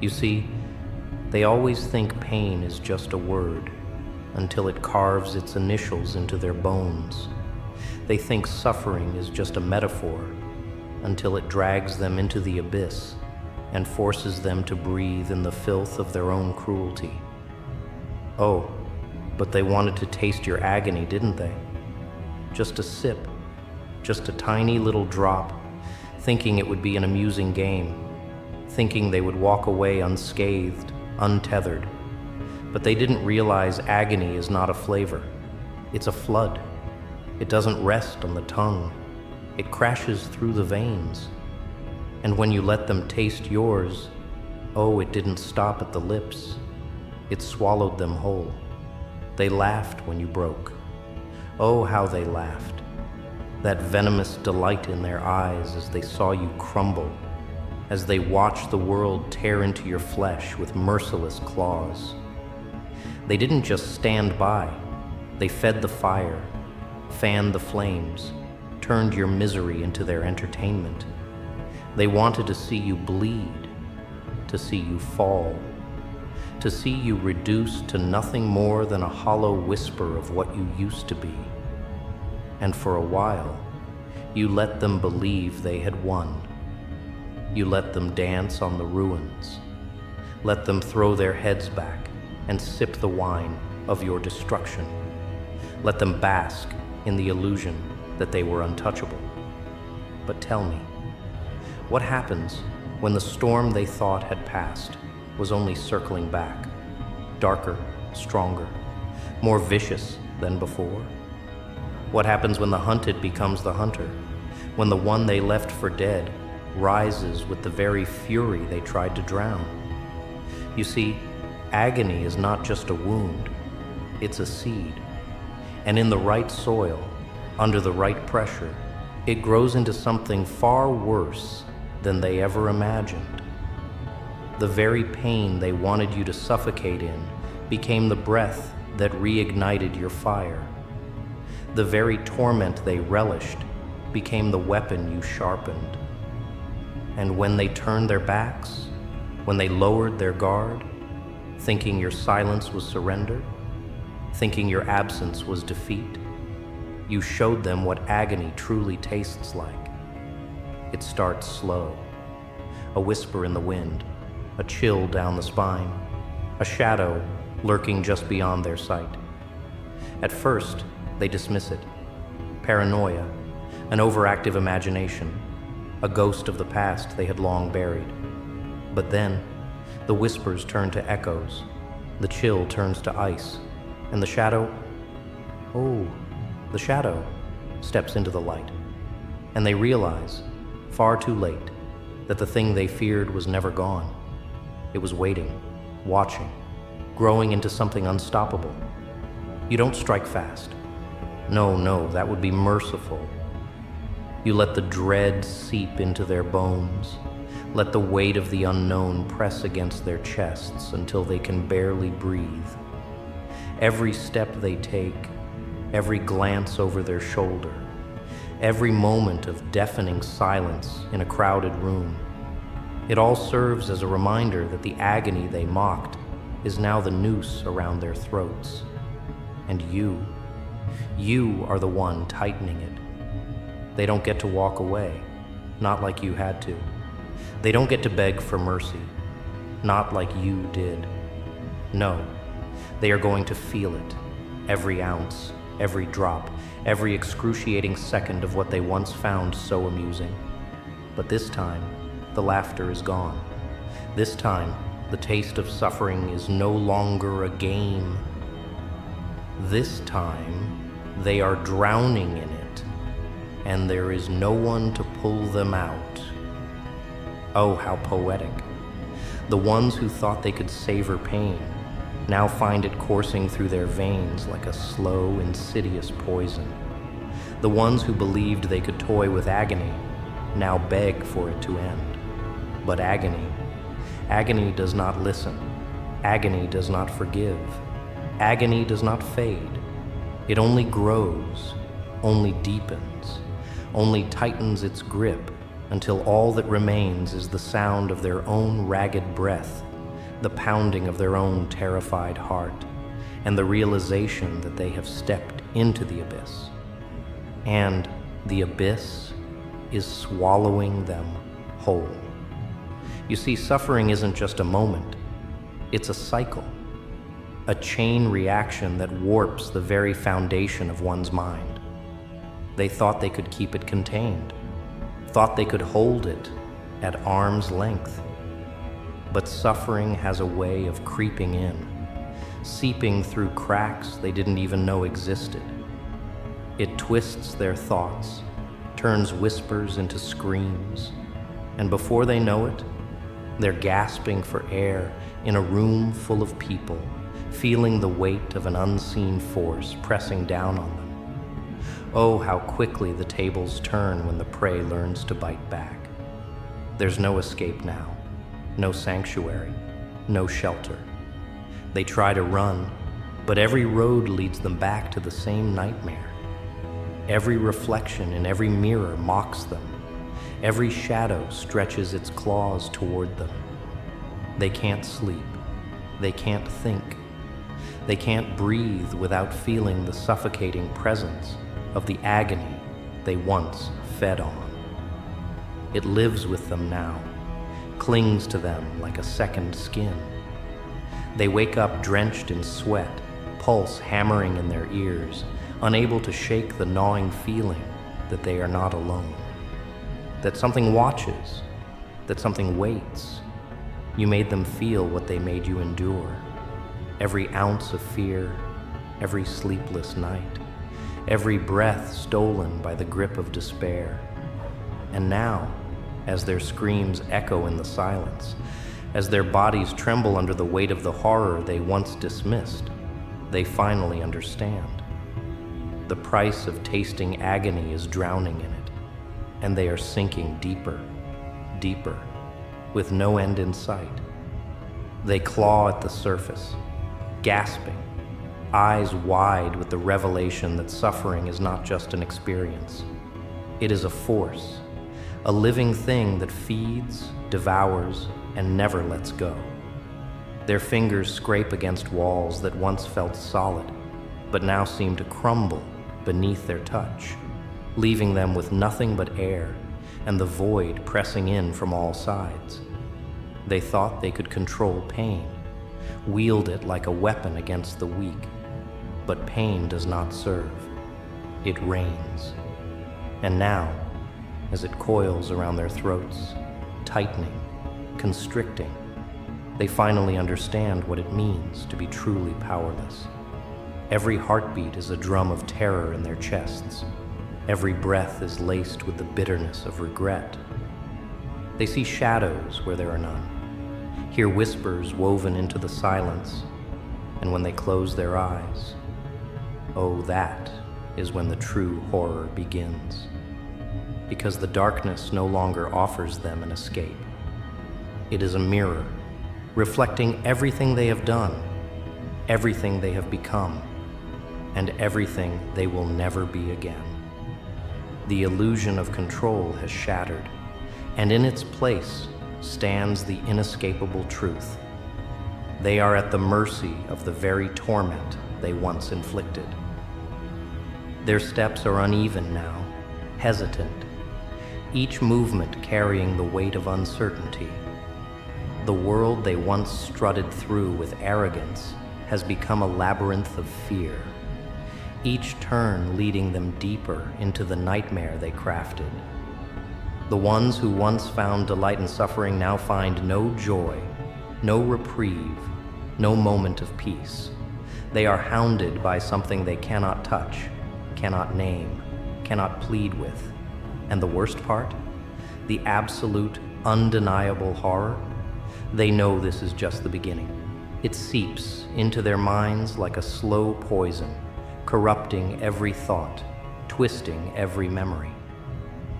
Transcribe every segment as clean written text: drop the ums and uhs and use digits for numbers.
You see, they always think pain is just a word, until it carves its initials into their bones. They think suffering is just a metaphor, until it drags them into the abyss and forces them to breathe in the filth of their own cruelty. Oh, but they wanted to taste your agony, didn't they? Just a sip, just a tiny little drop, thinking it would be an amusing game, thinking they would walk away unscathed, untethered. But they didn't realize agony is not a flavor. It's a flood. It doesn't rest on the tongue. It crashes through the veins. And when you let them taste yours, oh, it didn't stop at the lips. It swallowed them whole. They laughed when you broke. Oh, how they laughed. That venomous delight in their eyes as they saw you crumble, as they watched the world tear into your flesh with merciless claws. They didn't just stand by. They fed the fire, fanned the flames, turned your misery into their entertainment. They wanted to see you bleed, to see you fall, to see you reduced to nothing more than a hollow whisper of what you used to be. And for a while, you let them believe they had won. You let them dance on the ruins, let them throw their heads back and sip the wine of your destruction. Let them bask in the illusion that they were untouchable. But tell me, what happens when the storm they thought had passed was only circling back, darker, stronger, more vicious than before? What happens when the hunted becomes the hunter, when the one they left for dead rises with the very fury they tried to drown? You see, agony is not just a wound, it's a seed. And in the right soil, under the right pressure, it grows into something far worse than they ever imagined. The very pain they wanted you to suffocate in became the breath that reignited your fire. The very torment they relished became the weapon you sharpened. And when they turned their backs, when they lowered their guard, thinking your silence was surrender, thinking your absence was defeat, you showed them what agony truly tastes like. It starts slow, a whisper in the wind, a chill down the spine, a shadow lurking just beyond their sight. At first, they dismiss it. Paranoia, an overactive imagination, a ghost of the past they had long buried. But then, the whispers turn to echoes, the chill turns to ice, and the shadow steps into the light. And they realize, far too late, that the thing they feared was never gone. It was waiting, watching, growing into something unstoppable. You don't strike fast. No, that would be merciful. You let the dread seep into their bones. Let the weight of the unknown press against their chests until they can barely breathe. Every step they take, every glance over their shoulder, every moment of deafening silence in a crowded room, it all serves as a reminder that the agony they mocked is now the noose around their throats. And you are the one tightening it. They don't get to walk away, not like you had to. They don't get to beg for mercy, not like you did. No, they are going to feel it, every ounce, every drop, every excruciating second of what they once found so amusing. But this time, the laughter is gone. This time, the taste of suffering is no longer a game. This time, they are drowning in it, and there is no one to pull them out. Oh, how poetic. The ones who thought they could savor pain now find it coursing through their veins like a slow, insidious poison. The ones who believed they could toy with agony now beg for it to end. But agony does not listen. Agony does not forgive. Agony does not fade. It only grows, only deepens, only tightens its grip until all that remains is the sound of their own ragged breath the pounding of their own terrified heart, and the realization that they have stepped into the abyss. And the abyss is swallowing them whole. You see, suffering isn't just a moment, it's a cycle, a chain reaction that warps the very foundation of one's mind. They thought they could keep it contained, thought they could hold it at arm's length. But suffering has a way of creeping in, seeping through cracks they didn't even know existed. It twists their thoughts, turns whispers into screams, and before they know it, they're gasping for air in a room full of people, feeling the weight of an unseen force pressing down on them. Oh, how quickly the tables turn when the prey learns to bite back. There's no escape now, no sanctuary, no shelter. They try to run, but every road leads them back to the same nightmare. Every reflection in every mirror mocks them. Every shadow stretches its claws toward them. They can't sleep. They can't think. They can't breathe without feeling the suffocating presence of the agony they once fed on. It lives with them now, clings to them like a second skin. They wake up drenched in sweat, pulse hammering in their ears, unable to shake the gnawing feeling that they are not alone, that something watches, that something waits. You made them feel what they made you endure. Every ounce of fear, every sleepless night, every breath stolen by the grip of despair. And now, as their screams echo in the silence, as their bodies tremble under the weight of the horror they once dismissed, they finally understand. The price of tasting agony is drowning in it, and they are sinking deeper, deeper, with no end in sight. They claw at the surface, gasping, eyes wide with the revelation that suffering is not just an experience. It is a force, a living thing that feeds, devours, and never lets go. Their fingers scrape against walls that once felt solid, but now seem to crumble beneath their touch, leaving them with nothing but air and the void pressing in from all sides. They thought they could control pain, wield it like a weapon against the weak, but pain does not serve. It reigns. And now, as it coils around their throats, tightening, constricting, they finally understand what it means to be truly powerless. Every heartbeat is a drum of terror in their chests. Every breath is laced with the bitterness of regret. They see shadows where there are none, hear whispers woven into the silence, and when they close their eyes, oh, that is when the true horror begins. Because the darkness no longer offers them an escape. It is a mirror, reflecting everything they have done, everything they have become, and everything they will never be again. The illusion of control has shattered, and in its place stands the inescapable truth. They are at the mercy of the very torment they once inflicted. Their steps are uneven now, hesitant, each movement carrying the weight of uncertainty. The world they once strutted through with arrogance has become a labyrinth of fear, each turn leading them deeper into the nightmare they crafted. The ones who once found delight in suffering now find no joy, no reprieve, no moment of peace. They are hounded by something they cannot touch, cannot name, cannot plead with. And the worst part? The absolute, undeniable horror? They know this is just the beginning. It seeps into their minds like a slow poison, corrupting every thought, twisting every memory.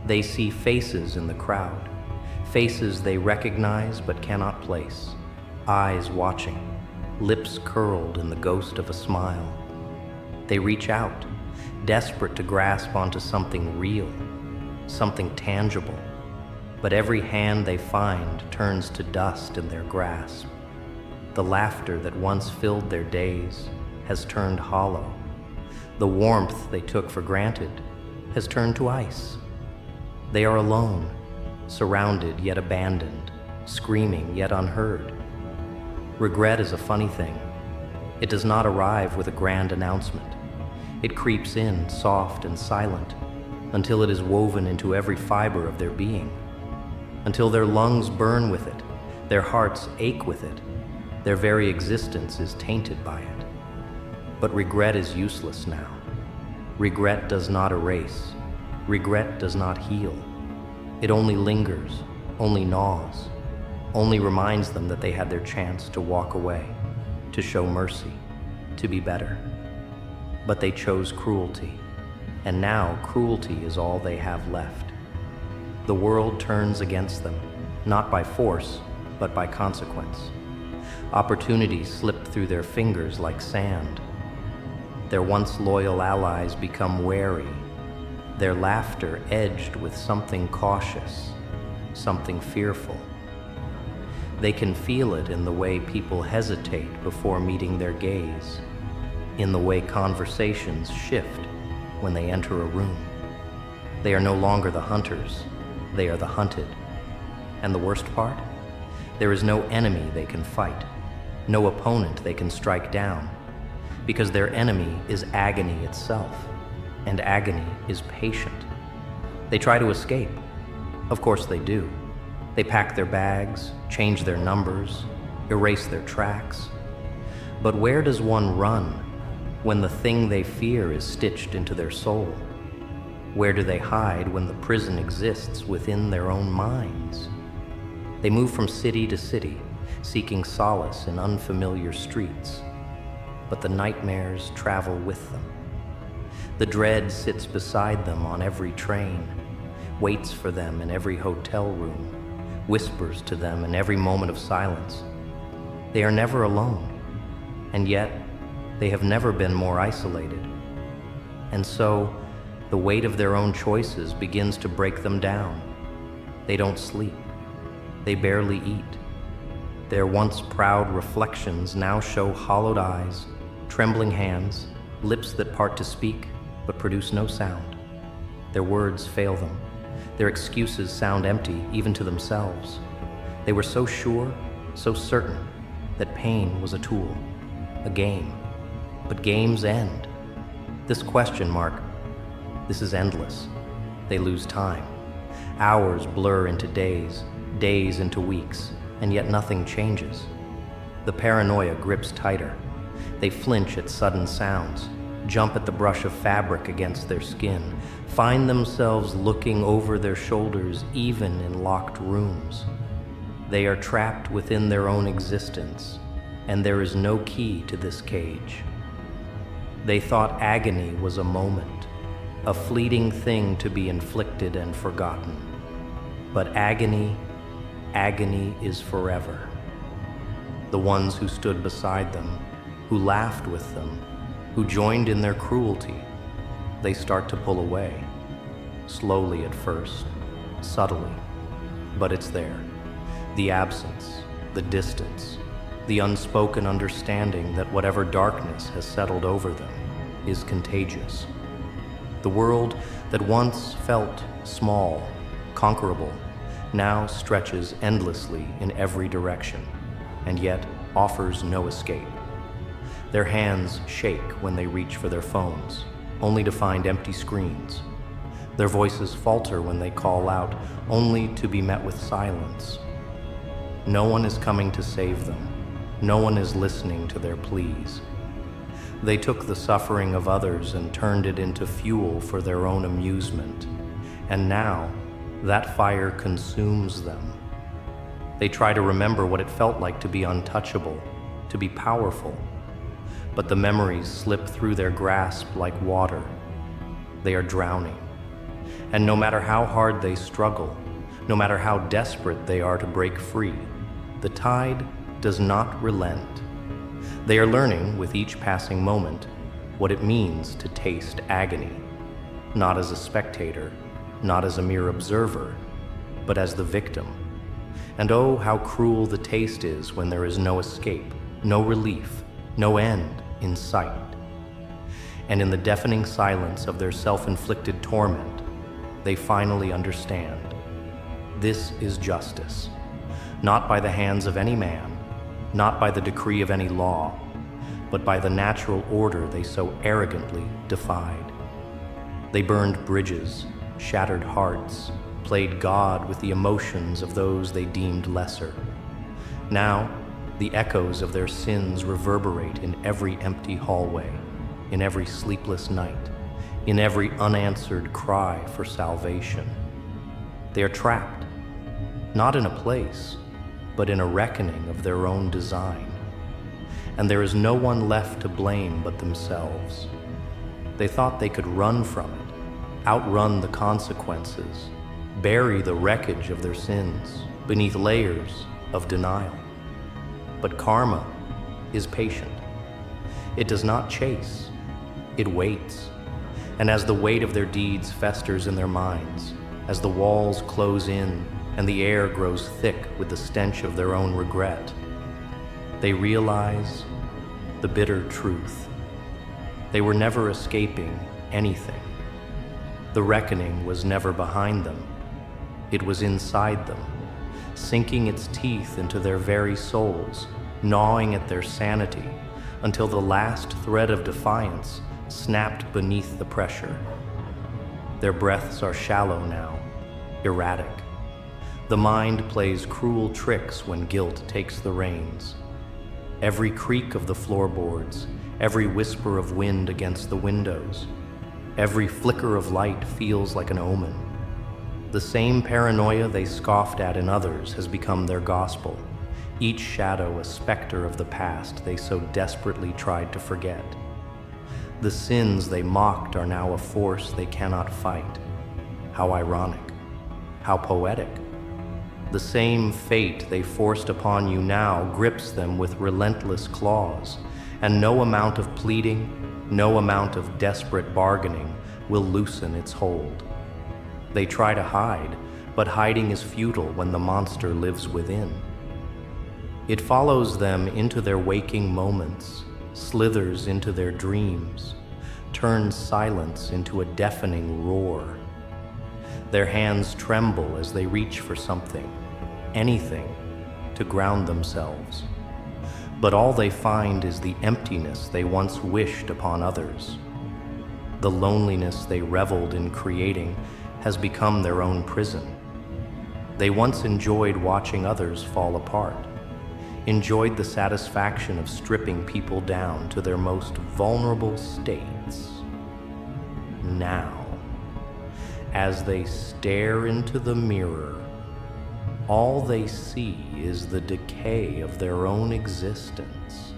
They see faces in the crowd, faces they recognize but cannot place, eyes watching, lips curled in the ghost of a smile. They reach out, desperate to grasp onto something real, something tangible, but every hand they find turns to dust in their grasp. The laughter that once filled their days has turned hollow. The warmth they took for granted has turned to ice. They are alone, surrounded yet abandoned, screaming yet unheard. Regret is a funny thing. It does not arrive with a grand announcement. It creeps in, soft and silent, until it is woven into every fiber of their being, until their lungs burn with it, their hearts ache with it, their very existence is tainted by it. But regret is useless now. Regret does not erase. Regret does not heal. It only lingers, only gnaws, only reminds them that they had their chance to walk away, to show mercy, to be better. But they chose cruelty, and now cruelty is all they have left. The world turns against them, not by force, but by consequence. Opportunities slip through their fingers like sand. Their once loyal allies become wary, their laughter edged with something cautious, something fearful. They can feel it in the way people hesitate before meeting their gaze, in the way conversations shift when they enter a room. They are no longer the hunters, they are the hunted. And the worst part? There is no enemy they can fight, no opponent they can strike down, because their enemy is agony itself, and agony is patient. They try to escape. Of course they do. They pack their bags, change their numbers, erase their tracks. But where does one run when the thing they fear is stitched into their soul? Where do they hide when the prison exists within their own minds? They move from city to city, seeking solace in unfamiliar streets. But the nightmares travel with them. The dread sits beside them on every train, waits for them in every hotel room, whispers to them in every moment of silence. They are never alone, and yet they have never been more isolated. And so, the weight of their own choices begins to break them down. They don't sleep. They barely eat. Their once proud reflections now show hollowed eyes, trembling hands, lips that part to speak but produce no sound. Their words fail them. Their excuses sound empty even to themselves. They were so sure, so certain, that pain was a tool, a game. But games end. This question mark, this is endless. They lose time. Hours blur into days, days into weeks, and yet nothing changes. The paranoia grips tighter. They flinch at sudden sounds, jump at the brush of fabric against their skin, find themselves looking over their shoulders even in locked rooms. They are trapped within their own existence, and there is no key to this cage. They thought agony was a moment, a fleeting thing to be inflicted and forgotten. But agony is forever. The ones who stood beside them, who laughed with them, who joined in their cruelty, they start to pull away. Slowly at first, subtly, but it's there. The absence, the distance, the unspoken understanding that whatever darkness has settled over them is contagious. The world that once felt small, conquerable, now stretches endlessly in every direction, and yet offers no escape. Their hands shake when they reach for their phones, only to find empty screens. Their voices falter when they call out, only to be met with silence. No one is coming to save them. No one is listening to their pleas. They took the suffering of others and turned it into fuel for their own amusement. And now, that fire consumes them. They try to remember what it felt like to be untouchable, to be powerful. But the memories slip through their grasp like water. They are drowning. And no matter how hard they struggle, no matter how desperate they are to break free, the tide does not relent. They are learning with each passing moment what it means to taste agony, not as a spectator, not as a mere observer, but as the victim, And oh, how cruel the taste is when there is no escape, no relief, no end in sight. And in the deafening silence of their self-inflicted torment, they finally understand. This is justice, not by the hands of any man, not by the decree of any law, but by the natural order they so arrogantly defied. They burned bridges, shattered hearts, played God with the emotions of those they deemed lesser. Now, the echoes of their sins reverberate in every empty hallway, in every sleepless night, in every unanswered cry for salvation. They are trapped, not in a place, but in a reckoning of their own design. And there is no one left to blame but themselves. They thought they could run from it, outrun the consequences, bury the wreckage of their sins beneath layers of denial. But karma is patient. It does not chase, it waits. And as the weight of their deeds festers in their minds, as the walls close in and the air grows thick with the stench of their own regret, they realize the bitter truth. They were never escaping anything. The reckoning was never behind them. It was inside them, sinking its teeth into their very souls, gnawing at their sanity, until the last thread of defiance snapped beneath the pressure. Their breaths are shallow now, erratic. The mind plays cruel tricks when guilt takes the reins. Every creak of the floorboards, every whisper of wind against the windows, every flicker of light feels like an omen. The same paranoia they scoffed at in others has become their gospel, each shadow a specter of the past they so desperately tried to forget. The sins they mocked are now a force they cannot fight. How ironic, how poetic. The same fate they forced upon you now grips them with relentless claws, and no amount of pleading, no amount of desperate bargaining will loosen its hold. They try to hide, but hiding is futile when the monster lives within. It follows them into their waking moments, slithers into their dreams, turns silence into a deafening roar. Their hands tremble as they reach for something, anything, to ground themselves. But all they find is the emptiness they once wished upon others. The loneliness they reveled in creating has become their own prison. They once enjoyed watching others fall apart, enjoyed the satisfaction of stripping people down to their most vulnerable states. Now, as they stare into the mirror, all they see is the decay of their own existence,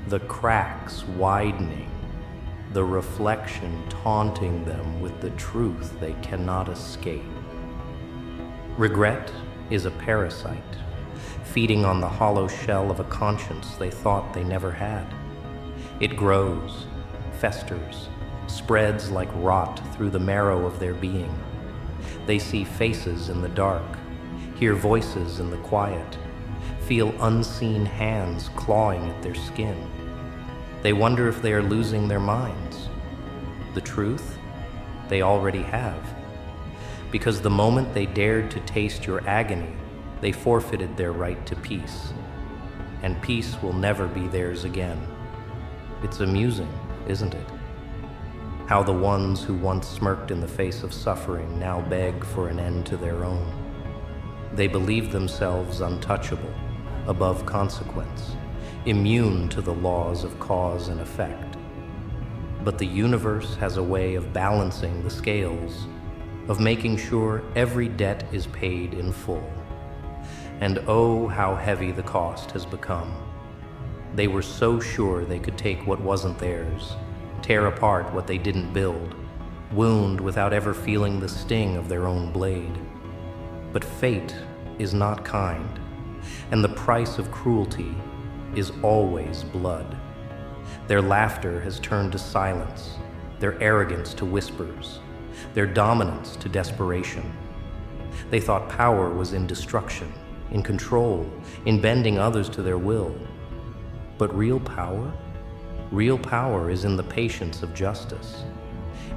the cracks widening, the reflection taunting them with the truth they cannot escape. Regret is a parasite, feeding on the hollow shell of a conscience they thought they never had. It grows, festers, spreads like rot through the marrow of their being. They see faces in the dark, hear voices in the quiet, feel unseen hands clawing at their skin. They wonder if they are losing their minds. The truth, they already have. Because the moment they dared to taste your agony, they forfeited their right to peace. And peace will never be theirs again. It's amusing, isn't it? How the ones who once smirked in the face of suffering now beg for an end to their own. They believe themselves untouchable, above consequence, immune to the laws of cause and effect. But the universe has a way of balancing the scales, of making sure every debt is paid in full. And oh, how heavy the cost has become. They were so sure they could take what wasn't theirs, tear apart what they didn't build, wound without ever feeling the sting of their own blade. But fate is not kind, and the price of cruelty is always blood. Their laughter has turned to silence, their arrogance to whispers, their dominance to desperation. They thought power was in destruction, in control, in bending others to their will. But real power? Real power is in the patience of justice,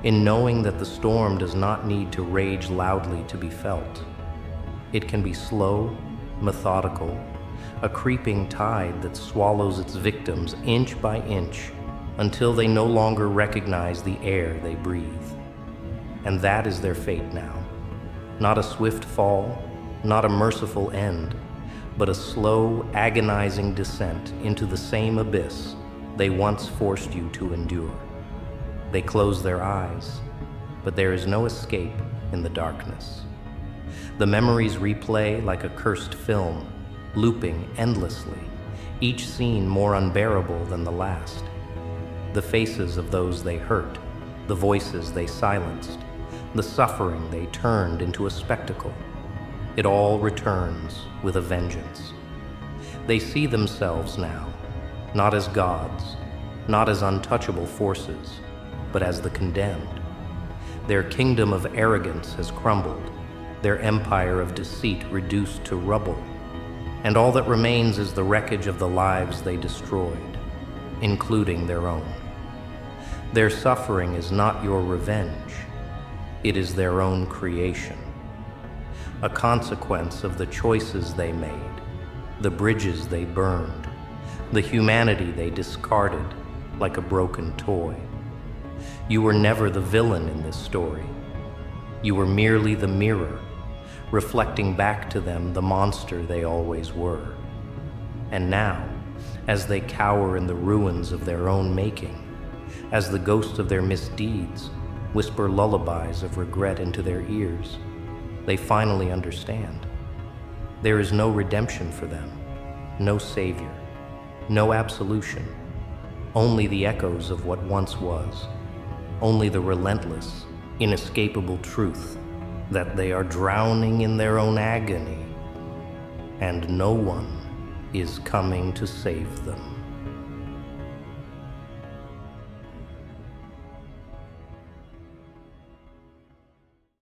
in knowing that the storm does not need to rage loudly to be felt. It can be slow, methodical, a creeping tide that swallows its victims inch by inch until they no longer recognize the air they breathe. And that is their fate now. Not a swift fall, not a merciful end, but a slow, agonizing descent into the same abyss they once forced you to endure. They close their eyes, but there is no escape in the darkness. The memories replay like a cursed film, looping endlessly, each scene more unbearable than the last. The faces of those they hurt, the voices they silenced, the suffering they turned into a spectacle. It all returns with a vengeance. They see themselves now, not as gods, not as untouchable forces, but as the condemned. Their kingdom of arrogance has crumbled, their empire of deceit reduced to rubble, and all that remains is the wreckage of the lives they destroyed, including their own. Their suffering is not your revenge, it is their own creation, a consequence of the choices they made, the bridges they burned, the humanity they discarded like a broken toy. You were never the villain in this story. You were merely the mirror, reflecting back to them the monster they always were. And now, as they cower in the ruins of their own making, as the ghosts of their misdeeds whisper lullabies of regret into their ears, they finally understand. There is no redemption for them, no savior, no absolution, only the echoes of what once was, only the relentless, inescapable truth that they are drowning in their own agony, and no one is coming to save them.